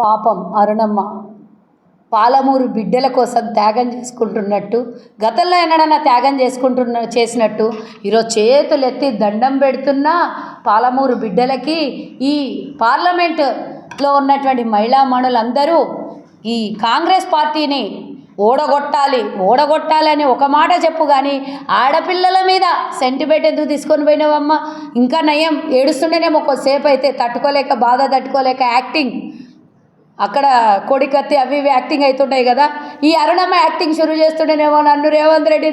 పాపం అరుణమ్మ పాలమూరు బిడ్డల కోసం త్యాగం చేసుకుంటున్నట్టు, గతంలో ఎన్నడన్నా త్యాగం చేసినట్టు ఈరోజు చేతులెత్తి దండం పెడుతున్న పాలమూరు బిడ్డలకి ఈ పార్లమెంటులో ఉన్నటువంటి మహిళామణులందరూ ఈ కాంగ్రెస్ పార్టీని ఓడగొట్టాలని ఒక మాట చెప్పు, కానీ ఆడపిల్లల మీద సెంటిమెంట్ ఎందుకు తీసుకొని పోయినావమ్మ? ఇంకా నయం, ఏడుస్తుండేనేమో కొద్దిసేపు అయితే బాధ తట్టుకోలేక యాక్టింగ్ అక్కడ కొడికత్తి అవి ఇవి యాక్టింగ్ అవుతుంటాయి కదా. ఈ అరుణమ్మ యాక్టింగ్ షురూ చేస్తుండేనేమో, నన్ను రేవంత్ రెడ్డి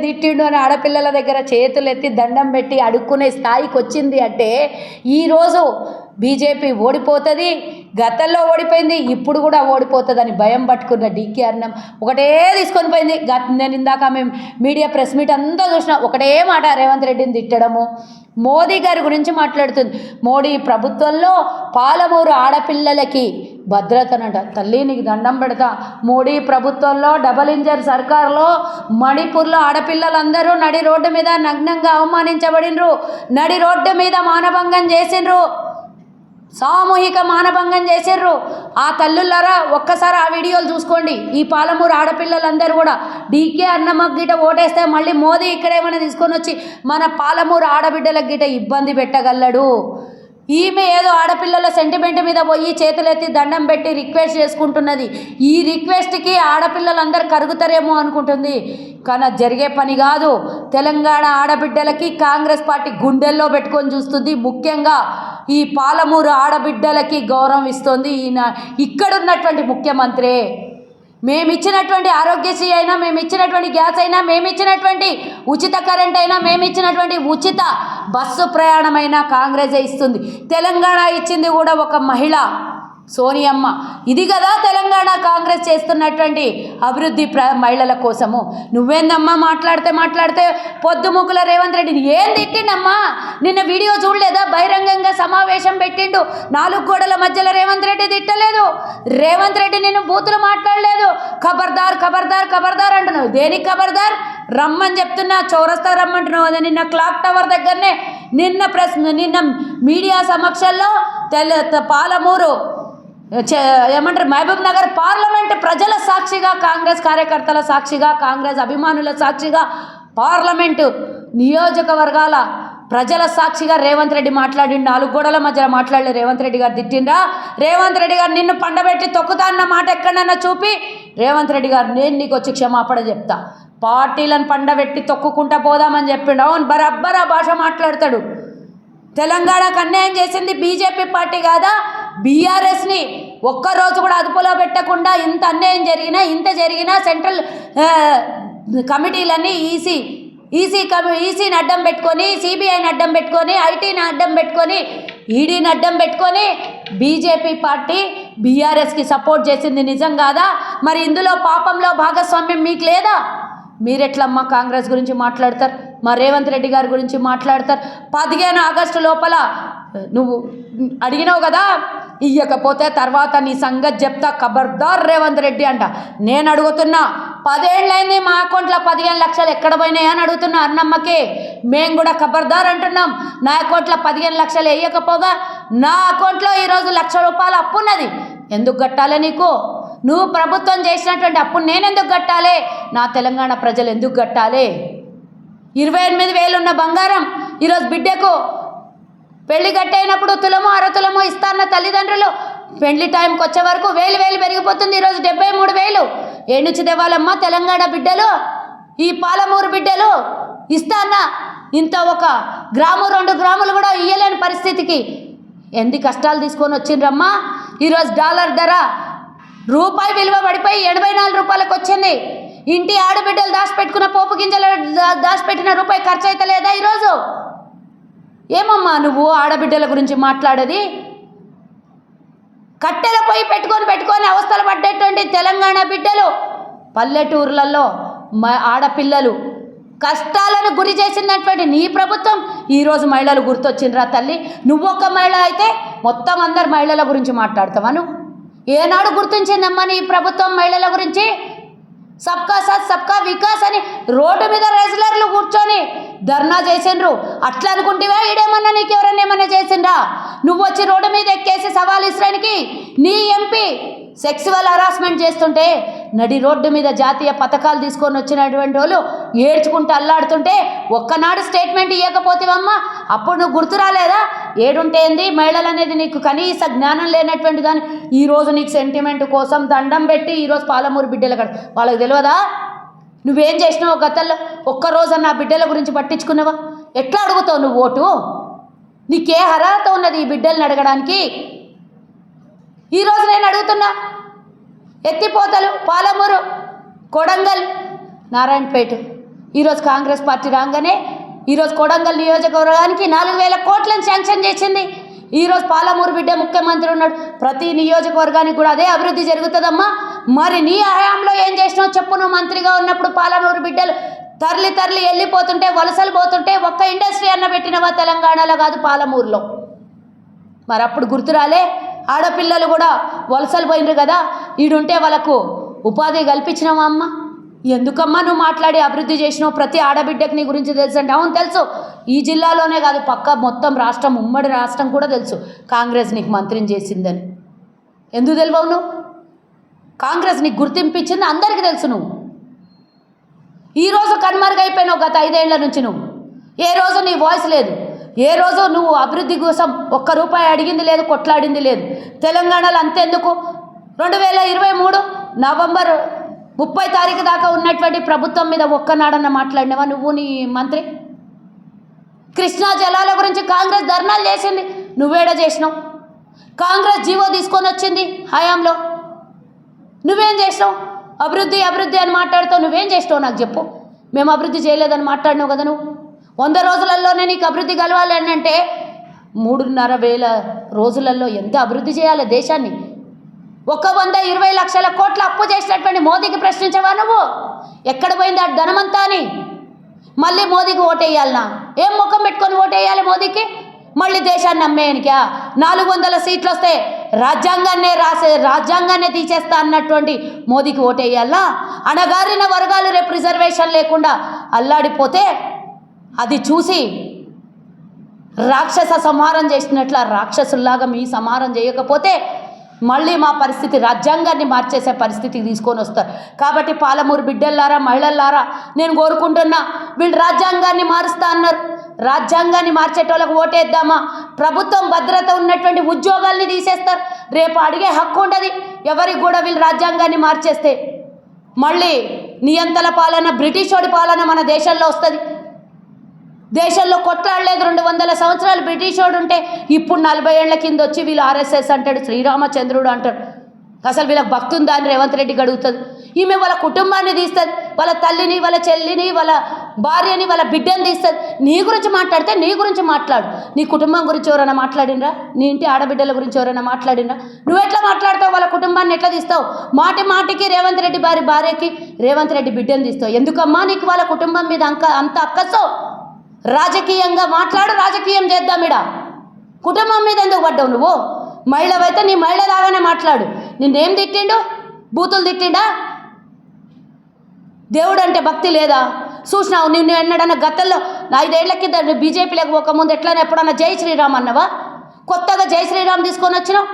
తిట్టిండు అని ఆడపిల్లల దగ్గర చేతులు ఎత్తి దండం పెట్టి అడుక్కునే స్థాయికి వచ్చింది అంటే ఈరోజు బీజేపీ ఓడిపోతుంది, గతంలో ఓడిపోయింది, ఇప్పుడు కూడా ఓడిపోతుందని భయం పట్టుకున్న డీకే అరుణమ్మ ఒకటే తీసుకొని పోయింది. నేను ఇందాక మేము మీడియా ప్రెస్ మీట్ అంతా చూసిన ఒకటే మాట, రేవంత్ రెడ్డిని తిట్టడము, మోదీ గారి గురించి మాట్లాడుతుంది. మోడీ ప్రభుత్వంలో పాలమూరు ఆడపిల్లలకి భద్రతనంట. తల్లి నీకు దండం పెడతా, మోడీ ప్రభుత్వంలో డబల్ ఇంజన్ సర్కార్లో మణిపూర్లో ఆడపిల్లలందరూ నడి రోడ్డు మీద నగ్నంగా అవమానించబడినరు, నడి రోడ్డు మీద మానభంగం చేసిండ్రు, సామూహిక మానభంగం చేసిర్రు. ఆ తల్లులారా ఒక్కసారి ఆ వీడియోలు చూసుకోండి. ఈ పాలమూరు ఆడపిల్లలందరూ కూడా డీకే అన్నమ్మకి గిట ఓటేస్తే మళ్ళీ మోదీ ఇక్కడేమైనా తీసుకొని వచ్చి మన పాలమూరు ఆడబిడ్డలకు గిట ఇబ్బంది పెట్టగలడు. ఈమె ఏదో ఆడపిల్లల సెంటిమెంట్ మీద పోయి చేతులెత్తి దండం పెట్టి రిక్వెస్ట్ చేసుకుంటున్నది. ఈ రిక్వెస్ట్కి ఆడపిల్లలందరూ కరుగుతారేమో అనుకుంటుంది, కానీ జరిగే పని కాదు. తెలంగాణ ఆడబిడ్డలకి కాంగ్రెస్ పార్టీ గుండెల్లో పెట్టుకొని చూస్తుంది. ముఖ్యంగా ఈ పాలమూరు ఆడబిడ్డలకి గౌరవం ఇస్తుంది ఈయన ఇక్కడున్నటువంటి ముఖ్యమంత్రి. మేమిచ్చినటువంటి ఆరోగ్యశ్రీ అయినా, మేమిచ్చినటువంటి గ్యాస్ అయినా, మేమిచ్చినటువంటి ఉచిత కరెంట్ అయినా, మేమిచ్చినటువంటి ఉచిత బస్సు ప్రయాణమైనా కాంగ్రెసే ఇస్తుంది. తెలంగాణ ఇచ్చింది కూడా ఒక మహిళ సోనియమ్మ. ఇది కదా తెలంగాణ కాంగ్రెస్ చేస్తున్నటువంటి అభివృద్ధి మహిళల కోసము. నువ్వేందమ్మా మాట్లాడితే పొద్దుముకుల రేవంత్ రెడ్డిని ఏం తిట్టిండమ్మా? నిన్న వీడియో చూడలేదా? బహిరంగంగా సమావేశం పెట్టిండు, 4 గోడల మధ్యలో రేవంత్ రెడ్డి తిట్టలేదు. రేవంత్ రెడ్డి నిన్ను బూతులు మాట్లాడలేదు. ఖబర్దార్ అంటున్నావు. దేనికి ఖబర్దార్? రమ్మని చెప్తున్నా, చౌరస్తా రమ్మంటున్నావు కదా. నిన్న క్లాక్ టవర్ దగ్గరనే నిన్న మీడియా సమక్షంలో పాలమూరు ఏమంటారు మహబూబ్ నగర్ పార్లమెంట్ ప్రజల సాక్షిగా, కాంగ్రెస్ కార్యకర్తల సాక్షిగా, కాంగ్రెస్ అభిమానుల సాక్షిగా, పార్లమెంటు నియోజకవర్గాల ప్రజల సాక్షిగా రేవంత్ రెడ్డి మాట్లాడి 4 గోడల మధ్యలో మాట్లాడలే. రేవంత్ రెడ్డి గారు తిట్టిండ్రా? రేవంత్ రెడ్డి గారు నిన్ను పండబెట్టి తొక్కుతా అన్న మాట ఎక్కడన్నా చూపి, రేవంత్ రెడ్డి గారు నేను నీకు వచ్చి క్షమాపణ చెప్తా, పార్టీలను పండబెట్టి తొక్కుకుంటా పోదామని చెప్పిండు. అవును, బరాబర్ ఆ భాష మాట్లాడతాడు. తెలంగాణకు అన్యాయం చేసింది బీజేపీ పార్టీ కాదా? బీఆర్ఎస్ని ఒక్కరోజు కూడా అదుపులో పెట్టకుండా ఇంత అన్యాయం జరిగినా సెంట్రల్ కమిటీలన్నీ ఈసీని అడ్డం పెట్టుకొని, సిబిఐని అడ్డం పెట్టుకొని, ఐటీని అడ్డం పెట్టుకొని, ఈడీని అడ్డం పెట్టుకొని బీజేపీ పార్టీ బీఆర్ఎస్కి సపోర్ట్ చేసింది నిజం కాదా? మరి ఇందులో పాపంలో భాగస్వామ్యం మీకు లేదా? మీరెట్లమ్మా కాంగ్రెస్ గురించి మాట్లాడతారు? మా రేవంత్ రెడ్డి గారి గురించి మాట్లాడతారు? 15 ఆగస్టు లోపల నువ్వు అడిగినావు కదా, ఇయ్యకపోతే తర్వాత నీ సంగతి చెప్తా, ఖబర్దార్ రేవంత్ రెడ్డి అంట. నేను అడుగుతున్నా, 10 ఏళ్ళైంది మా అకౌంట్లో 15 లక్షలు ఎక్కడ పోయినాయి అని అడుగుతున్నా అన్నమ్మకి. మేము కూడా ఖబర్దార్ అంటున్నాం. నా అకౌంట్లో 15 లక్షలు వేయకపోగా నా అకౌంట్లో ఈరోజు ₹1,00,000 అప్పు ఉన్నది. ఎందుకు కట్టాలి నీకు? నువ్వు ప్రభుత్వం చేసినటువంటి అప్పు నేను ఎందుకు కట్టాలి? నా తెలంగాణ ప్రజలు ఎందుకు కట్టాలి? 28,000 ఉన్న బంగారం ఈరోజు బిడ్డకు పెళ్లి కట్టయినప్పుడు తులమో 6 తులమో ఇస్తాన్న తల్లిదండ్రులు పెళ్లి టైంకి వచ్చే వరకు 1000 పెరిగిపోతుంది. ఈరోజు 73,000 ఏ నుంచి తెవాలమ్మా తెలంగాణ బిడ్డలు? ఈ పాలమూరు బిడ్డలు ఇస్తాన్న ఇంత 1 గ్రాము 2 గ్రాములు కూడా ఇయ్యలేని పరిస్థితికి ఎన్ని కష్టాలు తీసుకొని వచ్చిండ్రమ్మా. ఈరోజు డాలర్ ధర రూపాయి విలువ పడిపోయి ₹84 వచ్చింది. ఇంటి ఆడబిడ్డలు దాచిపెట్టుకున్న పోపు గింజలు దాచిపెట్టిన రూపాయి ఖర్చు అయితే లేదా ఈరోజు? ఏమమ్మా నువ్వు ఆడబిడ్డల గురించి మాట్లాడేది? కట్టెల పొయ్యి పెట్టుకొని అవస్థలు పడ్డేటువంటి తెలంగాణ బిడ్డలు, పల్లెటూర్లలో ఆడపిల్లలు కష్టాలను గురి చేసినటువంటి నీ ప్రభుత్వం ఈరోజు మహిళలు గుర్తొచ్చిండ్రా తల్లి? నువ్వొక్క మహిళ అయితే మొత్తం అందరు మహిళల గురించి మాట్లాడతావా? నువ్వు ఏనాడు గుర్తించిందమ్మా నీ ప్రభుత్వం మహిళల గురించి? సబ్కా సాత్ సబ్కా వికాస్ అని రోడ్డు మీద రెజ్లర్లు కూర్చొని ధర్నా చేసిండ్రు. అట్లా అనుకుంటేవా ఈడేమన్నా నీకు ఎవరన్నా ఏమన్నా చేసిండ్రా? నువ్వు వచ్చి రోడ్డు మీద ఎక్కేసి సవాల్ ఇస్రానికి నీ ఎంపీ సెక్సువల్ హరాస్మెంట్ చేస్తుంటే నడి రోడ్డు మీద జాతీయ పథకాలు తీసుకొని వచ్చినటువంటి వాళ్ళు ఏడ్చుకుంటూ అల్లాడుతుంటే ఒక్కనాడు స్టేట్మెంట్ ఇవ్వకపోతేవమ్మా అప్పుడు నువ్వు గుర్తు రాలేదా? ఏడుంటే ఏంది మహిళలు అనేది నీకు కనీస జ్ఞానం లేనటువంటి కానీ ఈరోజు నీకు సెంటిమెంట్ కోసం దండం పెట్టి ఈరోజు పాలమూరు బిడ్డలు వాళ్ళకి తెలియదా నువ్వేం చేసినావు గతంలో? ఒక్కరోజన్న ఆ బిడ్డల గురించి పట్టించుకున్నావా? ఎట్లా అడుగుతావు నువ్వు ఓటు? నీకే అర్హత ఉన్నది ఈ బిడ్డల్ని అడగడానికి? ఈరోజు నేను అడుగుతున్నా, ఎత్తిపోతలు, పాలమూరు, కొడంగల్, నారాయణపేట ఈరోజు కాంగ్రెస్ పార్టీ రాగానే ఈరోజు కొడంగల్ నియోజకవర్గానికి 4,000 కోట్లను శాంక్షన్ చేసింది. ఈరోజు పాలమూరు బిడ్డ ముఖ్యమంత్రి ఉన్నాడు. ప్రతి నియోజకవర్గానికి కూడా అదే అభివృద్ధి జరుగుతుందమ్మా. మరి నీ హయాంలో ఏం చేసినావు చెప్పు? నువ్వు మంత్రిగా ఉన్నప్పుడు పాలమూరు బిడ్డలు తరలి తరలి వెళ్ళిపోతుంటే, వలసలు పోతుంటే ఒక్క ఇండస్ట్రీ అన్న పెట్టినవా? తెలంగాణలో కాదు, పాలమూరులో. మరి అప్పుడు గుర్తురాలే? ఆడపిల్లలు కూడా వలసలు పోయినరు కదా, ఈడుంటే వాళ్ళకు ఉపాధి కల్పించినావా అమ్మ? ఎందుకమ్మా నువ్వు మాట్లాడి అభివృద్ధి చేసినావు? ప్రతి ఆడబిడ్డకి నీ గురించి తెలుసు అంటే అవును తెలుసు. ఈ జిల్లాలోనే కాదు, పక్క మొత్తం రాష్ట్రం, ఉమ్మడి రాష్ట్రం కూడా తెలుసు కాంగ్రెస్ నీకు మంత్రిని చేసిందని. ఎందుకు తెలియవు నువ్వు? కాంగ్రెస్ నీకు గుర్తింపు ఇచ్చింది అందరికీ తెలుసు. నువ్వు ఈరోజు కనుమరుగైపోయినావు. గత 5 ఏళ్ల నుంచి నువ్వు ఏ రోజు నీ వాయిస్ లేదు. ఏ రోజు నువ్వు అభివృద్ధి కోసం ఒక్క రూపాయి అడిగింది లేదు, కొట్లాడింది లేదు. తెలంగాణలో అంతెందుకు 2023 నవంబర్ 30 తారీఖు దాకా ఉన్నటువంటి ప్రభుత్వం మీద ఒక్కనాడన్న మాట్లాడినవా నువ్వు నీ మంత్రి? కృష్ణా జలాల గురించి కాంగ్రెస్ ధర్నాలు చేసింది, నువ్వేడ చేసినావు? కాంగ్రెస్ జీవో తీసుకొని వచ్చింది హయాంలో, నువ్వేం చేసినావు? అభివృద్ధి అభివృద్ధి అని మాట్లాడుతావు, నువ్వేం చేసినావు నాకు చెప్పు? మేము అభివృద్ధి చేయలేదని మాట్లాడినావు కదా నువ్వు. 100 రోజులలోనే నీకు అభివృద్ధి కలవాలి అని అంటే 3,500 రోజులలో ఎంత అభివృద్ధి చేయాలి దేశాన్ని? 120 లక్షల కోట్ల అప్పు చేసినటువంటి మోదీకి ప్రశ్నించవా నువ్వు? ఎక్కడ పోయింది ఆ ధనమంతా అని? మళ్ళీ మోదీకి ఓటేయాలనా? ఏం ముఖం పెట్టుకొని ఓటేయాలి మోదీకి? మళ్ళీ దేశాన్ని అమ్మేయనికా? 400 సీట్లు వస్తే రాజ్యాంగాన్నే తీసేస్తా అన్నటువంటి మోదీకి ఓటేయాలనా? అణగారిన వర్గాలు రేపు రిజర్వేషన్ లేకుండా అల్లాడిపోతే అది చూసి రాక్షస సంహారం చేసినట్ల రాక్షసుల్లాగా మీ సంహారం చేయకపోతే మళ్ళీ మా పరిస్థితి రాజ్యాంగాన్ని మార్చేసే పరిస్థితికి తీసుకొని వస్తారు. కాబట్టి పాలమూరు బిడ్డల్లారా, మహిళల్లారా, నేను కోరుకుంటున్నా, వీళ్ళు రాజ్యాంగాన్ని మారుస్తా అన్నారు. రాజ్యాంగాన్ని మార్చేటోళ్ళకు ఓటేద్దామా? ప్రభుత్వం భద్రత ఉన్నటువంటి ఉద్యోగాల్ని తీసేస్తారు. రేపు అడిగే హక్కు ఉండదు ఎవరికి కూడా. వీళ్ళు రాజ్యాంగాన్ని మార్చేస్తే మళ్ళీ నియంతల పాలన, బ్రిటిష్ వాడి పాలన మన దేశంలో వస్తుంది. దేశంలో కొట్లాడలేదు 200 సంవత్సరాలు బ్రిటిష్ వాడు ఉంటే ఇప్పుడు 40 ఏళ్ల కింద వచ్చి వీళ్ళు ఆర్ఎస్ఎస్ అంటాడు, శ్రీరామచంద్రుడు అంటాడు. అసలు వీళ్ళకి భక్తి ఉందా అని రేవంత్ రెడ్డికి అడుగుతుంది. ఈమె వాళ్ళ కుటుంబాన్ని తీస్తుంది, వాళ్ళ తల్లిని, వాళ్ళ చెల్లిని, వాళ్ళ భార్యని, వాళ్ళ బిడ్డని తీస్తుంది. నీ గురించి మాట్లాడితే నీ గురించి మాట్లాడు. నీ కుటుంబం గురించి ఎవరైనా మాట్లాడినరా? నీ ఇంటి ఆడబిడ్డల గురించి ఎవరైనా మాట్లాడినరా? నువ్వు ఎట్లా మాట్లాడతావు? వాళ్ళ కుటుంబాన్ని ఎట్లా తీస్తావు? మాటి మాటికి రేవంత్ రెడ్డి భార్యకి రేవంత్ రెడ్డి బిడ్డని తీస్తావు. ఎందుకమ్మా నీకు వాళ్ళ కుటుంబం మీద అంత అక్కసో? రాజకీయంగా మాట్లాడు, రాజకీయం చేద్దాం. ఇడ కుటుంబం మీద ఎందుకు పడ్డావు నువ్వు? మహిళవైతే నీ మహిళ లాగానే మాట్లాడు. నిన్నేం తిట్టిండు? బూతులు తిట్టిండా? దేవుడు అంటే భక్తి లేదా? చూసినావు నిన్ను ఎన్నడన్నా గతంలో 5 ఏళ్ల కింద బీజేపీలోకి పోకముందు ఎట్లన్నా ఎప్పుడన్నా జై శ్రీరామ్ అన్నవా? కొత్తగా జై శ్రీరామ్ తీసుకొని వచ్చినావు.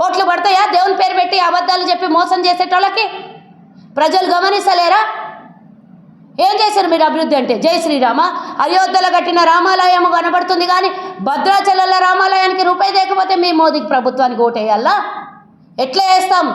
ఓట్లు పడతాయా దేవుని పేరు పెట్టి అబద్ధాలు చెప్పి మోసం చేసేటోళ్ళకి? ప్రజలు గమనిస్తలేరా? ఏం చేశారు మీరు అభివృద్ధి అంటే? జై శ్రీరామ. అయోధ్యలో కట్టిన రామాలయం కనబడుతుంది కానీ భద్రాచలంలో రామాలయానికి రూపాయి లేకపోతే మీ మోదీకి ప్రభుత్వానికి ఓటేయాలా? ఎట్లా వేస్తాం?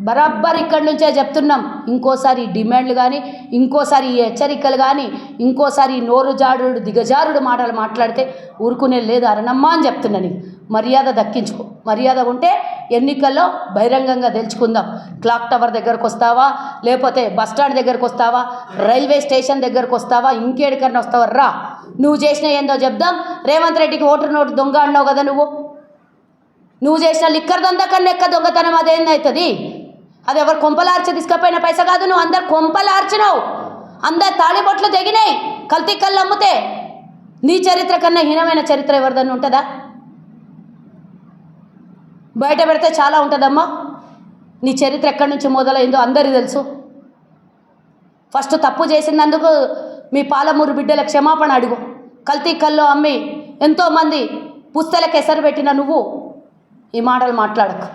బరాబర్ ఇక్కడి నుంచే చెప్తున్నాం. ఇంకోసారి ఈ డిమాండ్లు కానీ, ఇంకోసారి ఈ హెచ్చరికలు కానీ, ఇంకోసారి ఈ నోరు జారుడు దిగజారుడు మాటలు మాట్లాడితే ఊరుకునే లేదు అరణమ్మా అని చెప్తున్నాను. మర్యాద దక్కించుకో. మర్యాద ఉంటే ఎన్నికల్లో బహిరంగంగా తెలుసుకుందాం. క్లాక్ టవర్ దగ్గరకు వస్తావా, లేకపోతే బస్టాండ్ దగ్గరకు వస్తావా, రైల్వే స్టేషన్ దగ్గరకు వస్తావా, ఇంకేడికన్నా వస్తావా? రా, నువ్వు చేసిన ఏందో చెప్దాం. రేవంత్ రెడ్డికి ఓటు నోటు దొంగ అన్నావు కదా నువ్వు చేసిన లిక్కర్ దొంగకన్నా ఎక్క దొంగతనం అదేందవుతుంది? అది ఎవరు కొంపలార్చి తీసుకపోయిన పైసా కాదు. నువ్వు అందరు కొంపలార్చినావు, అందరు తాళిబొట్లు తెగినాయి కల్తీ కళ్ళు అమ్ముతే. నీ చరిత్ర కన్నా హీనమైన చరిత్ర ఎవరిదన్నా ఉంటుందా? బయట పెడితే చాలా ఉంటుందమ్మా. నీ చరిత్ర ఎక్కడి నుంచి మొదలైందో అందరికీ తెలుసు. ఫస్ట్ తప్పు చేసినందుకు మీ పాలమూరు బిడ్డల క్షమాపణ అడుగు. కల్తీ కల్లో అమ్మి ఎంతోమంది పుస్తలకు ఎసరు పెట్టిన నువ్వు ఈ మాటలు మాట్లాడకు.